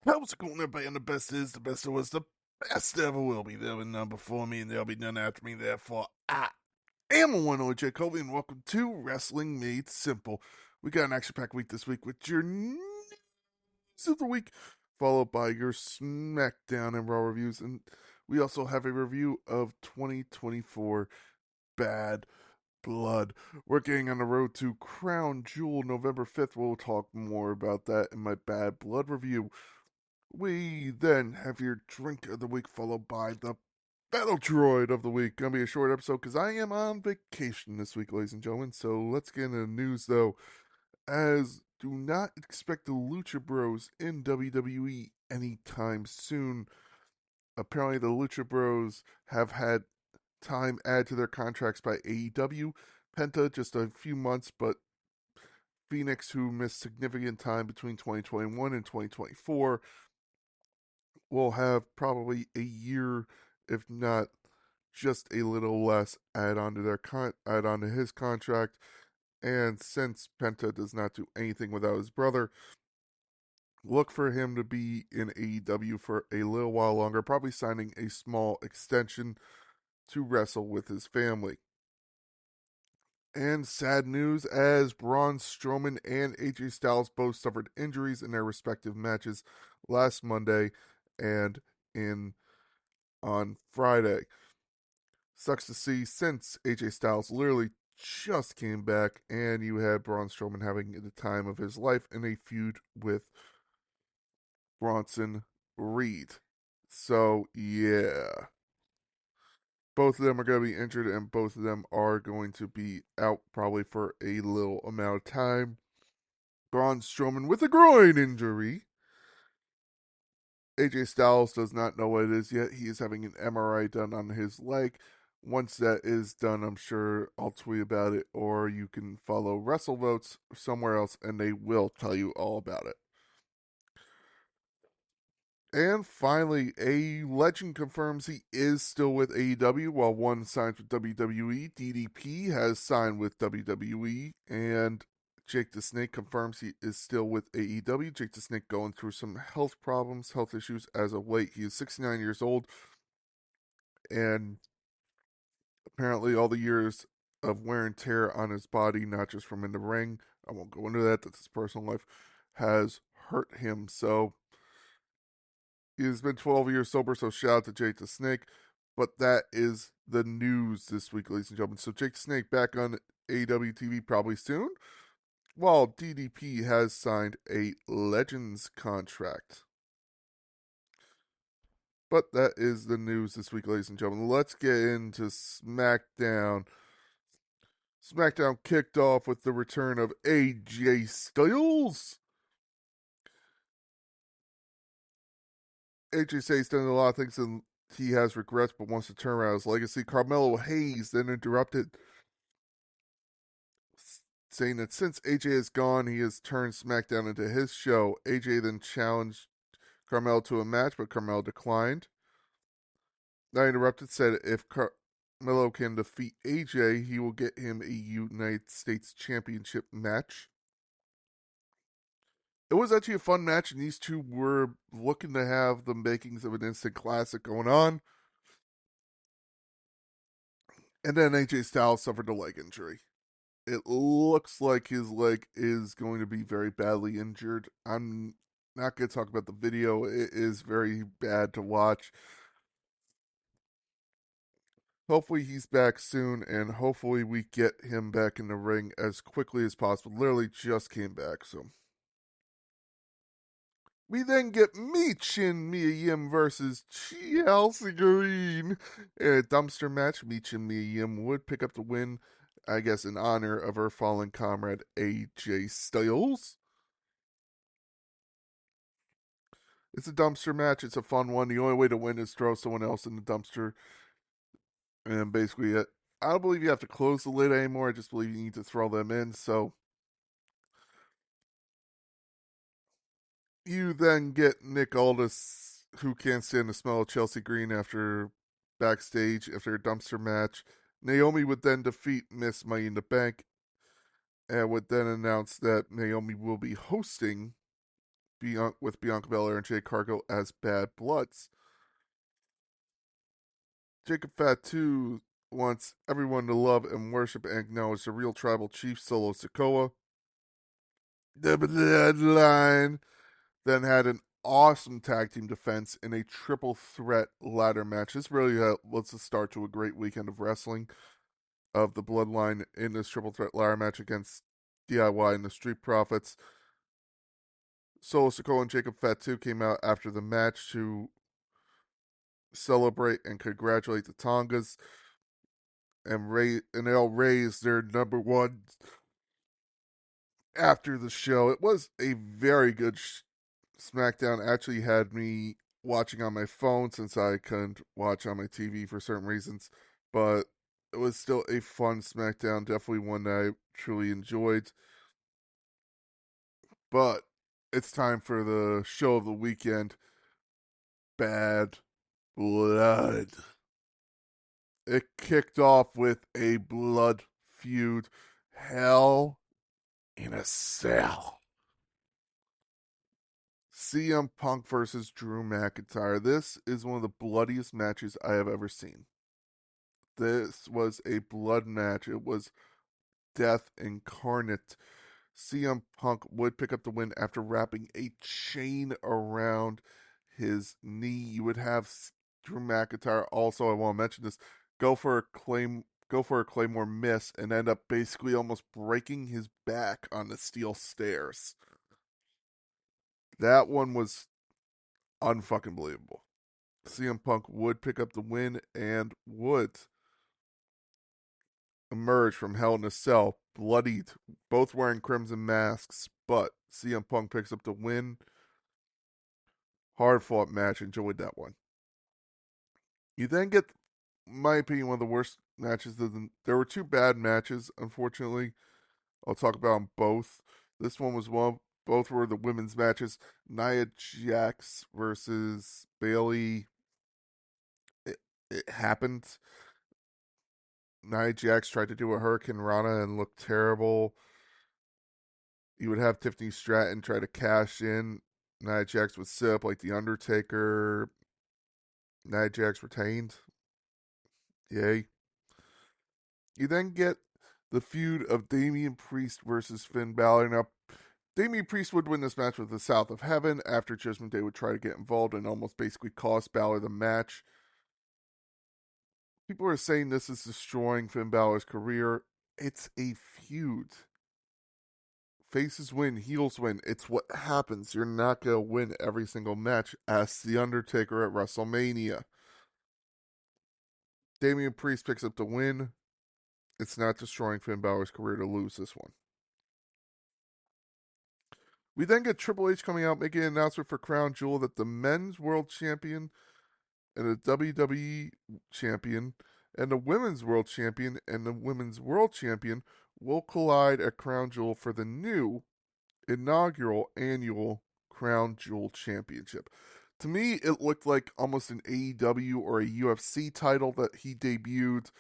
How's it going, everybody? And the best is, the best there was, the best ever will be. There'll be none before me, and there'll be none after me. Therefore, I am a one OJ Colby, and welcome to Wrestling Made Simple. We got an action-packed week this week with your news of the week, followed by your SmackDown and Raw reviews, and we also have a review of 2024 Bad Blood. We're getting on the road to Crown Jewel November 5th. We'll talk more about that in my Bad Blood review. We then have your drink of the week, followed by the battle droid of the week. Gonna be a short episode because I am on vacation this week, ladies and gentlemen. So let's get into the news, though. As do not expect the Lucha Bros in WWE anytime soon. Apparently, the Lucha Bros have had time added to their contracts by AEW. Penta just a few months, but Phoenix, who missed significant time between 2021 and 2024, will have probably a year, if not just a little less, add on to his contract. And since Penta does not do anything without his brother, look for him to be in AEW for a little while longer, probably signing a small extension to wrestle with his family. And sad news, as Braun Strowman and AJ Styles both suffered injuries in their respective matches last Monday and in on Friday. Sucks to see, since AJ Styles literally just came back, and you had Braun Strowman having the time of his life in a feud with Bronson Reed. So, yeah. Both of them are going to be injured, and both of them are going to be out probably for a little amount of time. Braun Strowman with a groin injury. AJ Styles does not know what it is yet. He is having an MRI done on his leg. Once that is done, I'm sure I'll tweet about it, or you can follow WrestleVotes somewhere else, and they will tell you all about it. And finally, a legend confirms he is still with AEW, while one signs with WWE. DDP has signed with WWE, and Jake the Snake confirms he is still with AEW. Jake the Snake going through some health problems, health issues as of late. He is 69 years old, and apparently all the years of wear and tear on his body, not just from in the ring, I won't go into that, that's his personal life, has hurt him. So he has been 12 years sober, so shout out to Jake the Snake. But that is the news this week, ladies and gentlemen. So Jake the Snake back on AEW TV probably soon, while DDP has signed a Legends contract. But that is the news this week, ladies and gentlemen. Let's get into SmackDown. SmackDown kicked off with the return of AJ Styles. AJ says he's done a lot of things and he has regrets, but wants to turn around his legacy. Carmelo Hayes then interrupted, saying that since AJ is gone, he has turned SmackDown into his show. AJ then challenged Carmelo to a match, but Carmelo declined. Now interrupted, said if Carmelo can defeat AJ, he will get him a United States Championship match. It was actually a fun match, and these two were looking to have the makings of an instant classic going on. And then AJ Styles suffered a leg injury. It looks like his leg is going to be very badly injured. I'm not going to talk about the video, it is very bad to watch. Hopefully, he's back soon, and hopefully, we get him back in the ring as quickly as possible. Literally just came back, so. We then get Michin Mia Yim versus Chelsea Green in a dumpster match. Michin Mia Yim would pick up the win, I guess, in honor of her fallen comrade AJ Styles. It's a dumpster match. It's a fun one. The only way to win is throw someone else in the dumpster. And basically, I don't believe you have to close the lid anymore. I just believe you need to throw them in. So you then get Nick Aldis, who can't stand the smell of Chelsea Green after backstage after a dumpster match. Naomi would then defeat Miss Money in the Bank and would then announce that Naomi will be hosting with Bianca Belair and Jade Cargill as Bad Bloods. Jacob Fatu wants everyone to love and worship and acknowledge the real tribal chief Solo Sikoa. The Bloodline then had an awesome tag team defense in a triple threat ladder match. This really was the start to a great weekend of wrestling of the Bloodline in this triple threat ladder match against DIY and the Street Profits. Solo Sikoa and Jacob Fatu came out after the match to celebrate and congratulate the Tongas, and they all raised their number one after the show. It was a very good SmackDown. Actually had me watching on my phone since I couldn't watch on my TV for certain reasons, but it was still a fun SmackDown. Definitely one that I truly enjoyed. But it's time for the show of the weekend, Bad Blood. It kicked off with a blood feud, Hell in a Cell. CM Punk versus Drew McIntyre. This is one of the bloodiest matches I have ever seen. This was a blood match. It was death incarnate. CM Punk would pick up the win after wrapping a chain around his knee. You would have Drew McIntyre also, I want to mention this, go for a Claymore miss and end up basically almost breaking his back on the steel stairs. That one was unfucking believable. CM Punk would pick up the win and would emerge from Hell in a Cell, bloodied, both wearing crimson masks, but CM Punk picks up the win. Hard fought match, enjoyed that one. You then get, in my opinion, one of the worst matches. There were two bad matches, unfortunately. I'll talk about them both. This one was one. Both were the women's matches. Nia Jax versus Bayley. It happened. Nia Jax tried to do a Hurricane Rana and looked terrible. You would have Tiffany Stratton try to cash in. Nia Jax would sit up like The Undertaker. Nia Jax retained. Yay. You then get the feud of Damian Priest versus Finn Balor. Now, Damian Priest would win this match with the South of Heaven after Judgment Day would try to get involved and almost basically cost Balor the match. People are saying this is destroying Finn Balor's career. It's a feud. Faces win, heels win. It's what happens. You're not going to win every single match. Ask The Undertaker at WrestleMania. Damian Priest picks up the win. It's not destroying Finn Balor's career to lose this one. We then get Triple H coming out making an announcement for Crown Jewel that the men's world champion and the WWE champion and the women's world champion and the women's world champion will collide at Crown Jewel for the new inaugural annual Crown Jewel Championship. To me, it looked like almost an AEW or a UFC title that he debuted.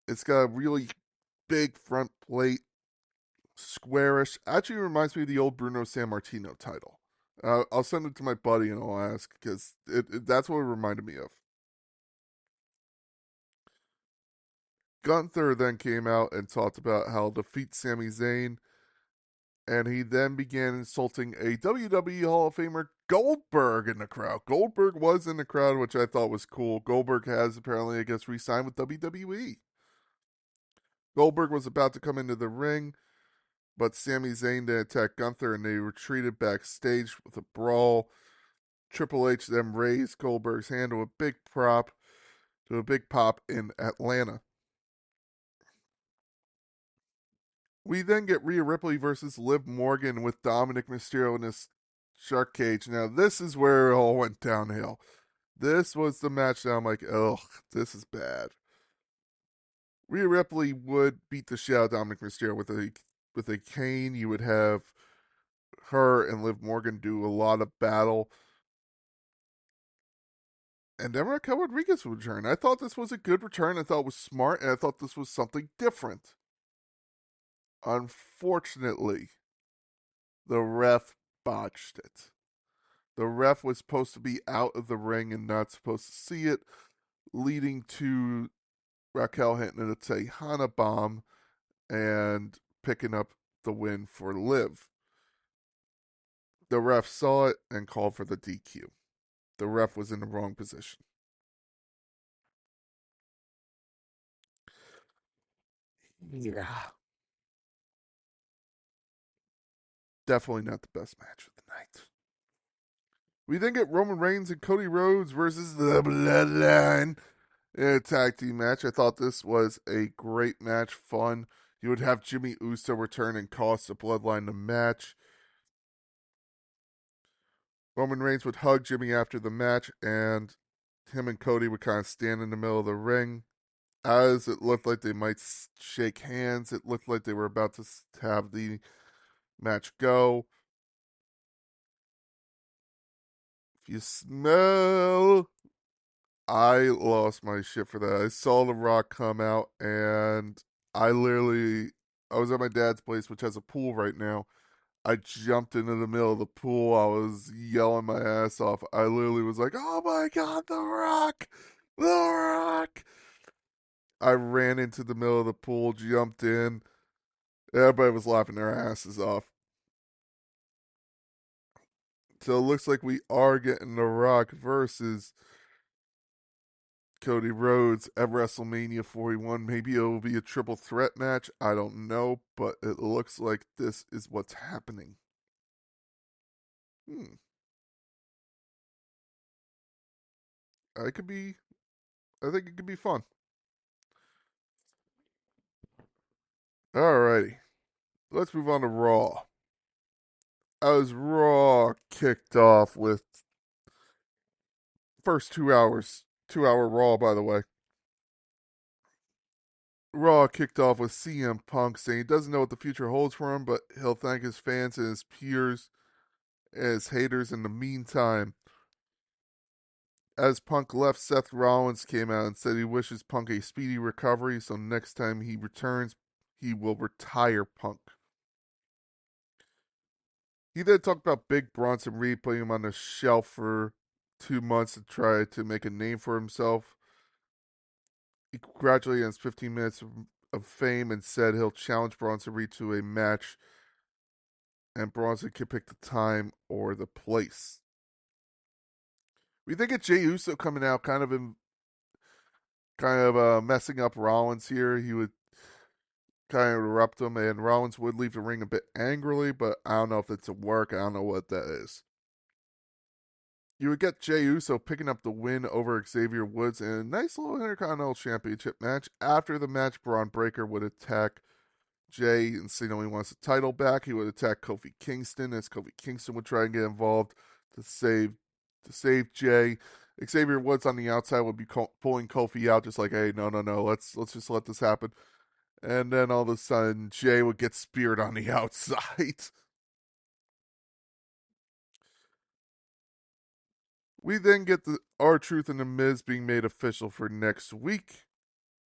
It's got a really big front plate, squarish. Actually reminds me of the old Bruno Sammartino title. I'll send it to my buddy and I'll ask because that's what it reminded me of. Gunther then came out and talked about how to defeat Sami Zayn, and he then began insulting a WWE Hall of Famer Goldberg in the crowd. Goldberg was in the crowd, which I thought was cool. Goldberg has apparently, I guess, re-signed with WWE. Goldberg was about to come into the ring, but Sami Zayn then attacked Gunther, and they retreated backstage with a brawl. Triple H then raised Goldberg's hand to a big pop in Atlanta. We then get Rhea Ripley versus Liv Morgan with Dominic Mysterio in this shark cage. Now, this is where it all went downhill. This was the match that I'm like, ugh, this is bad. Rhea Ripley would beat the shit out of Dominic Mysterio with a cane. You would have her and Liv Morgan do a lot of battle. And then Raquel Rodriguez would return. I thought this was a good return. I thought it was smart, and I thought this was something different. Unfortunately, the ref botched it. The ref was supposed to be out of the ring and not supposed to see it, leading to Raquel hitting a Tejana bomb and picking up the win for Liv. The ref saw it and called for the DQ. The ref was in the wrong position. Yeah. Definitely not the best match of the night. We then get Roman Reigns and Cody Rhodes versus the Bloodline in a tag team match. I thought this was a great match, fun. You would have Jimmy Uso return and cost the Bloodline the match. Roman Reigns would hug Jimmy after the match, and him and Cody would kind of stand in the middle of the ring. As it looked like they might shake hands, it looked like they were about to have the match go. If you smell, I lost my shit for that. I saw The Rock come out, and I was at my dad's place, which has a pool right now. I jumped into the middle of the pool. I was yelling my ass off. I literally was like, "Oh my god, The Rock! The Rock!" I ran into the middle of the pool, jumped in. Everybody was laughing their asses off. So it looks like we are getting The Rock versus Cody Rhodes at WrestleMania 41. Maybe it will be a triple threat match. I don't know, but it looks like this is what's happening. Hmm. I could be. I think it could be fun. Alrighty, let's move on to Raw. As Raw kicked off with first 2 hours, 2 hour Raw, by the way. Raw kicked off with CM Punk saying he doesn't know what the future holds for him, but he'll thank his fans and his peers and his haters in the meantime. As Punk left, Seth Rollins came out and said he wishes Punk a speedy recovery, so next time he returns, he will retire Punk. He then talked about Big Bronson Reed putting him on the shelf for 2 months to try to make a name for himself. He congratulated on his 15 minutes of fame and said he'll challenge Bronson Reed to a match, and Bronson can pick the time or the place. We think it's Jey Uso coming out, messing up Rollins here. He would kind of interrupt him, and Rollins would leave the ring a bit angrily, but I don't know if it's a work. I don't know what that is. You would get Jey Uso picking up the win over Xavier Woods in a nice little Intercontinental Championship match. After the match, Braun Breaker would attack Jey and signaling he wants the title back. He would attack Kofi Kingston as Kofi Kingston would try and get involved to save Jey. Xavier Woods on the outside would be pulling Kofi out, just like, hey, no, let's just let this happen. And then all of a sudden, Jey would get speared on the outside. We then get the R-Truth and the Miz being made official for next week.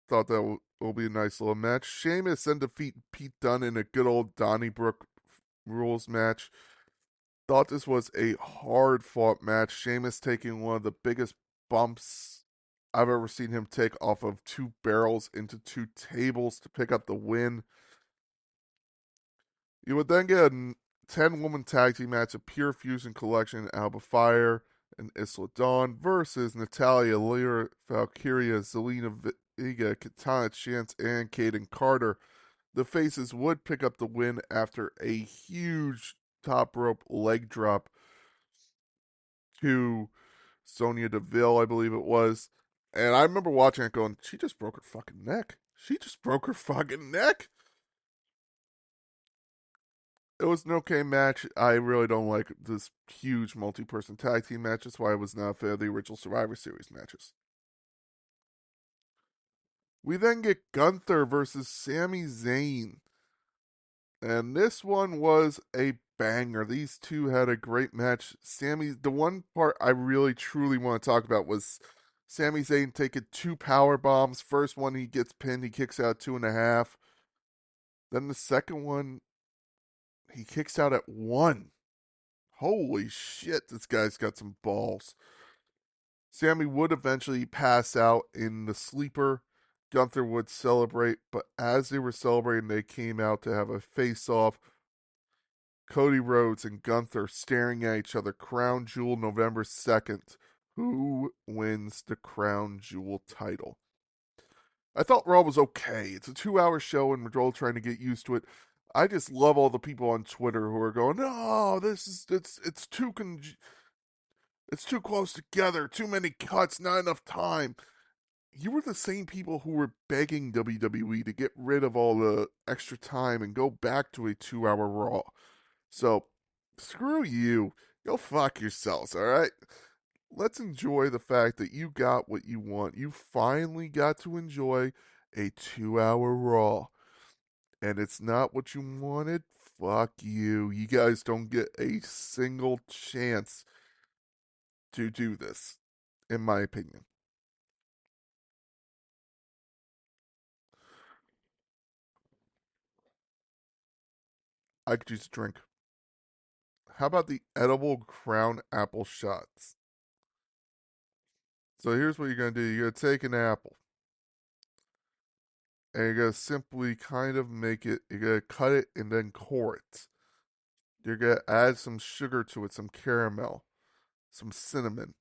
Thought that will be a nice little match. Sheamus then defeat Pete Dunne in a good old Donnybrook rules match. Thought this was a hard fought match. Sheamus taking one of the biggest bumps I've ever seen him take off of two barrels into two tables to pick up the win. You would then get a 10-woman tag team match of Pure Fusion Collection, Alba Fire, and Isla Dawn versus Natalia, Lyra, Valkyria, Zelina Vega, Katana Chance, and Kaden Carter. The Faces would pick up the win after a huge top rope leg drop to Sonya Deville, I believe it was. And I remember watching it going, she just broke her fucking neck. She just broke her fucking neck. It was an okay match. I really don't like this huge multi-person tag team match. That's why I was not a fan of the original Survivor Series matches. We then get Gunther versus Sami Zayn. And this one was a banger. These two had a great match. The one part I really truly want to talk about was Sami Zayn taking two power bombs. First one, he gets pinned, he kicks out 2.5. Then the second one, he kicks out at 1. Holy shit, this guy's got some balls. Sammy would eventually pass out in the sleeper. Gunther would celebrate, but as they were celebrating, they came out to have a face off. Cody Rhodes and Gunther staring at each other. Crown Jewel, November 2nd. Who wins the Crown Jewel title? I thought Raw was okay. It's a 2 hour show, and we're all trying to get used to it. I just love all the people on Twitter who are going, "No, this is it's too close together. Too many cuts. Not enough time." You were the same people who were begging WWE to get rid of all the extra time and go back to a 2 hour Raw. So, screw you. Go fuck yourselves, all right? Let's enjoy the fact that you got what you want. You finally got to enjoy a 2 hour Raw. And it's not what you wanted. Fuck you. You guys don't get a single chance to do this, in my opinion. I could use a drink. How about the edible crown apple shots? So here's what you're going to do. You're going to take an apple and you're going to simply kind of make it, you're going to cut it and then core it. You're going to add some sugar to it, some caramel, some cinnamon,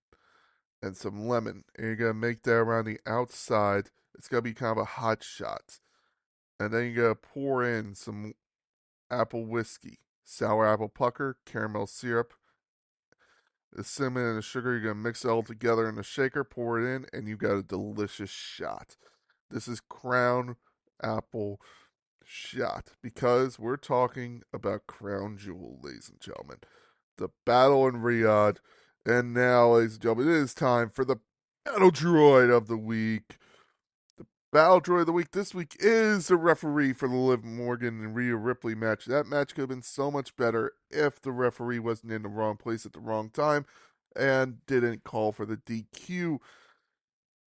and some lemon. And you're going to make that around the outside. It's going to be kind of a hot shot. And then you're going to pour in some apple whiskey, sour apple pucker, caramel syrup, the cinnamon and the sugar. You're going to mix it all together in a shaker, pour it in, and you got a delicious shot. This is Crown Apple Shot because we're talking about Crown Jewel, ladies and gentlemen. The battle in Riyadh. And now, ladies and gentlemen, it is time for the Battle Droid of the Week. The Battle Droid of the Week this week is the referee for the Liv Morgan and Rhea Ripley match. That match could have been so much better if the referee wasn't in the wrong place at the wrong time and didn't call for the DQ.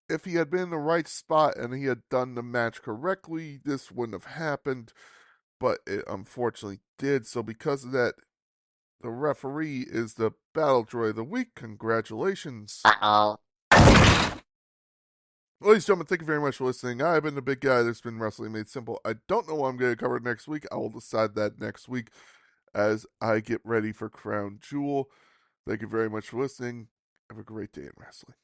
If he had been in the right spot and he had done the match correctly, this wouldn't have happened, but it unfortunately did. So, because of that, the referee is the Battle Droid of the Week. Congratulations. Uh-oh. Ladies and gentlemen, thank you very much for listening. I've been the big guy that's been Wrestling Made Simple. I don't know what I'm going to cover next week. I will decide that next week as I get ready for Crown Jewel. Thank you very much for listening. Have a great day in wrestling.